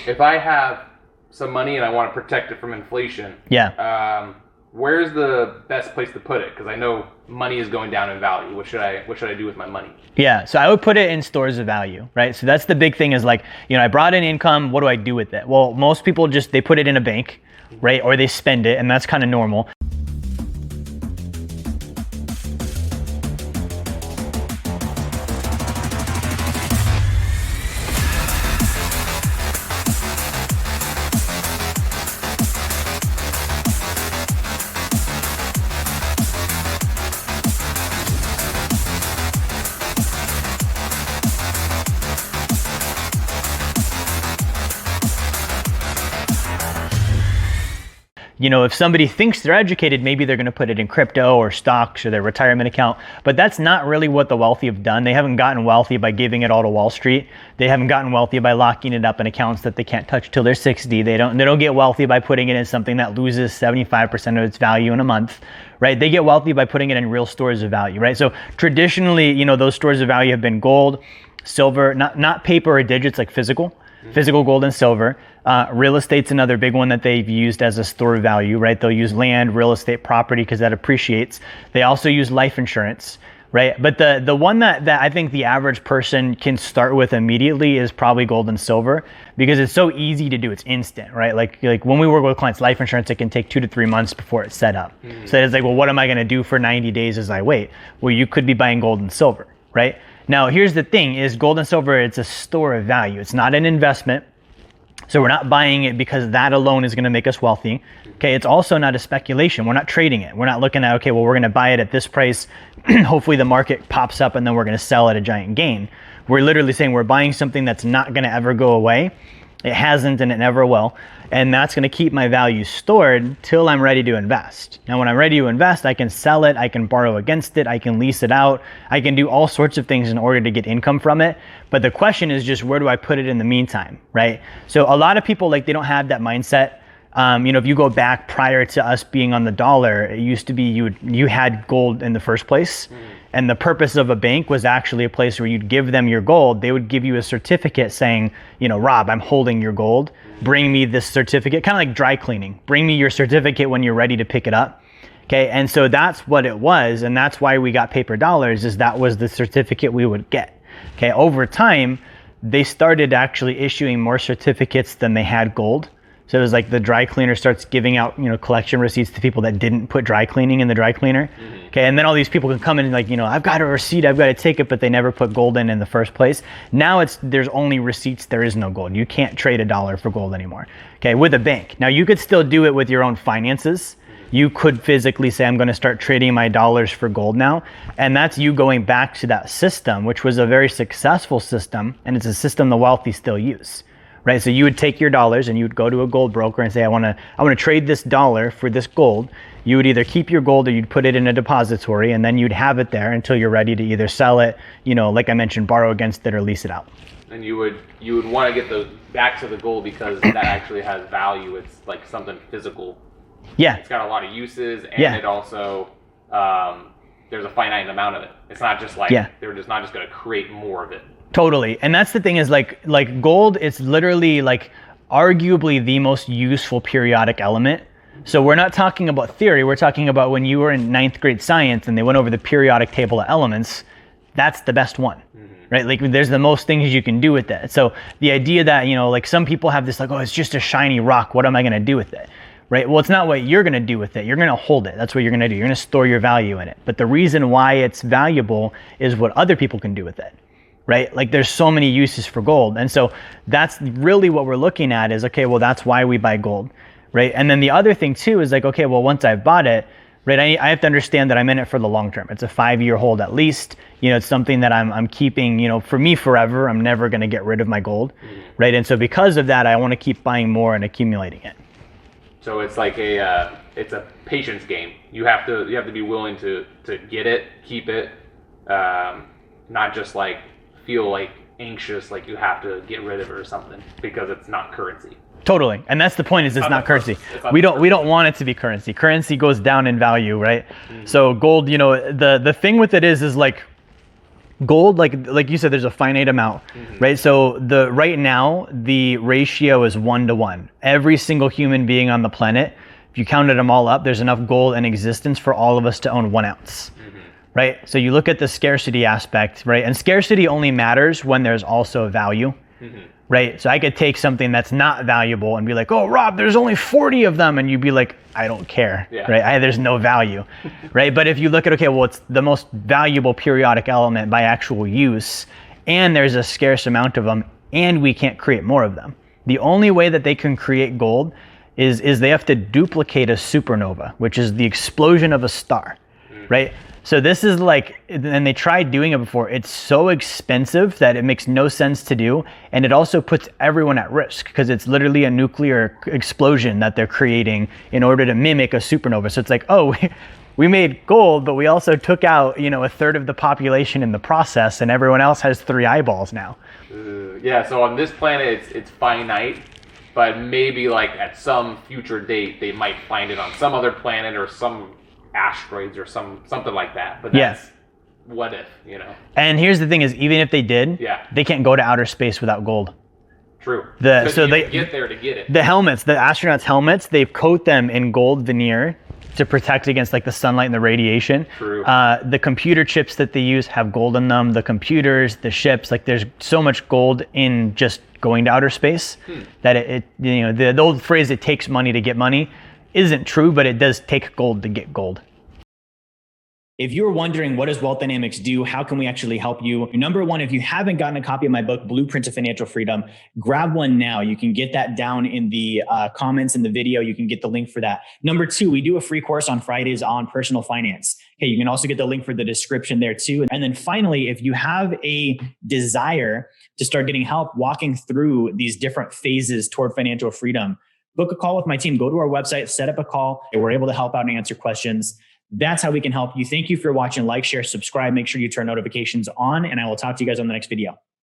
if I have some money and I want to protect it from inflation, where's the best place to put it? Because I know money is going down in value. What should I do with my money? Yeah, so I would put it in stores of value, right? So that's the big thing is like, I brought in income. What do I do with it? Well, most people they put it in a bank, right? Or they spend it, and that's kind of normal. If somebody thinks they're educated, maybe they're going to put it in crypto or stocks or their retirement account, but that's not really what the wealthy have done. They haven't gotten wealthy by giving it all to Wall Street. They haven't gotten wealthy by locking it up in accounts that they can't touch till they're 60. They don't get wealthy by putting it in something that loses 75% of its value in a month, right? They get wealthy by putting it in real stores of value, right? So traditionally, those stores of value have been gold, silver, not paper or digits, like physical gold and silver. Real estate's another big one that they've used as a store of value, right? They'll use land, real estate, property, because that appreciates. They also use life insurance, right? But the one that I think the average person can start with immediately is probably gold and silver, because it's so easy to do. It's instant, right? Like when we work with clients, life insurance, it can take 2 to 3 months before it's set up. So it's like, well, what am I going to do for 90 days as I wait? Well, you could be buying gold and silver, right? Now, here's the thing is gold and silver, it's a store of value. It's not an investment. So we're not buying it because that alone is going to make us wealthy. Okay. It's also not a speculation. We're not trading it. We're not looking at, okay, well, we're going to buy it at this price. Hopefully the market pops up and then we're going to sell at a giant gain. We're literally saying we're buying something that's not going to ever go away. It hasn't and it never will. And that's going to keep my value stored till I'm ready to invest. Now, when I'm ready to invest, I can sell it, I can borrow against it, I can lease it out, I can do all sorts of things in order to get income from it. But the question is just, where do I put it in the meantime, right? So a lot of people, they don't have that mindset. If you go back prior to us being on the dollar, it used to be you had gold in the first place. And the purpose of a bank was actually a place where you'd give them your gold. They would give you a certificate saying, Rob, I'm holding your gold. Bring me this certificate, kind of like dry cleaning. Bring me your certificate when you're ready to pick it up. Okay, and so that's what it was. And that's why we got paper dollars, is that was the certificate we would get. Okay, over time, they started actually issuing more certificates than they had gold. So it was like the dry cleaner starts giving out, collection receipts to people that didn't put dry cleaning in the dry cleaner. Okay, and then all these people can come in and like, I've got a receipt, I've got to take it, but they never put gold in the first place. Now there's only receipts, there is no gold. You can't trade a dollar for gold anymore. Okay, with a bank. Now you could still do it with your own finances. You could physically say, I'm going to start trading my dollars for gold now. And that's you going back to that system, which was a very successful system. And it's a system the wealthy still use. Right, so you would take your dollars and you would go to a gold broker and say, I want to trade this dollar for this gold. You would either keep your gold or you'd put it in a depository, and then you'd have it there until you're ready to either sell it, like I mentioned, borrow against it or lease it out. And you would want to get those back to the gold because that actually has value. It's like something physical. Yeah. It's got a lot of uses, and it also there's a finite amount of it. It's not just like they're just not just going to create more of it. Totally. And that's the thing is like gold, it's literally like arguably the most useful periodic element. So we're not talking about theory. We're talking about when you were in 9th grade science and they went over the periodic table of elements, that's the best one, right? Like there's the most things you can do with that. So the idea that, like some people have this like, oh, it's just a shiny rock. What am I going to do with it? Right? Well, it's not what you're going to do with it. You're going to hold it. That's what you're going to do. You're going to store your value in it. But the reason why it's valuable is what other people can do with it. Right? Like there's so many uses for gold. And so that's really what we're looking at is, okay, well, that's why we buy gold, right? And then the other thing too is like, okay, well, once I've bought it, right, I have to understand that I'm in it for the long term. It's a 5-year hold at least. It's something that I'm keeping, for me forever. I'm never going to get rid of my gold, right? And so because of that, I want to keep buying more and accumulating it. So it's like it's a patience game. You have to be willing to get it, keep it, not just like feel like anxious, like you have to get rid of it or something because it's not currency. Totally. And that's the point is it's not currency. We don't want it to be currency. Currency goes down in value, right? So gold, the thing with it is like gold, like you said, there's a finite amount, right? So right now the ratio is 1-to-1. Every single human being on the planet, if you counted them all up, there's enough gold in existence for all of us to own 1 ounce, right? So you look at the scarcity aspect, right? And scarcity only matters when there's also value, right? So I could take something that's not valuable and be like, oh, Rob, there's only 40 of them. And you'd be like, I don't care, right? There's no value, right? But if you look at, okay, well, it's the most valuable periodic element by actual use, and there's a scarce amount of them, and we can't create more of them. The only way that they can create gold is they have to duplicate a supernova, which is the explosion of a star, right? So this is like, and they tried doing it before, it's so expensive that it makes no sense to do. And it also puts everyone at risk because it's literally a nuclear explosion that they're creating in order to mimic a supernova. So it's like, oh, we made gold, but we also took out, a third of the population in the process, and everyone else has 3 eyeballs now. Yeah, so on this planet, it's finite, but maybe like at some future date, they might find it on some other planet or some asteroids or something like that. But that's what if, And here's the thing is, even if they did, they can't go to outer space without gold. True. So they get there to get it. The helmets, the astronauts' helmets, they coat them in gold veneer to protect against like the sunlight and the radiation. True. The computer chips that they use have gold in them. The computers, the ships, like there's so much gold in just going to outer space that the old phrase, it takes money to get money, isn't true, but it does take gold to get gold. If you're wondering, what does Wealth Dynamics do? How can we actually help you? Number one, if you haven't gotten a copy of my book, Blueprint to Financial Freedom, grab one now. You can get that down in the comments in the video. You can get the link for that. Number two, we do a free course on Fridays on personal finance. Okay, you can also get the link for the description there too. And then finally, if you have a desire to start getting help walking through these different phases toward financial freedom, book a call with my team. Go to our website, set up a call. We're able to help out and answer questions. That's how we can help you. Thank you for watching. Like, share, subscribe. Make sure you turn notifications on, and I will talk to you guys on the next video.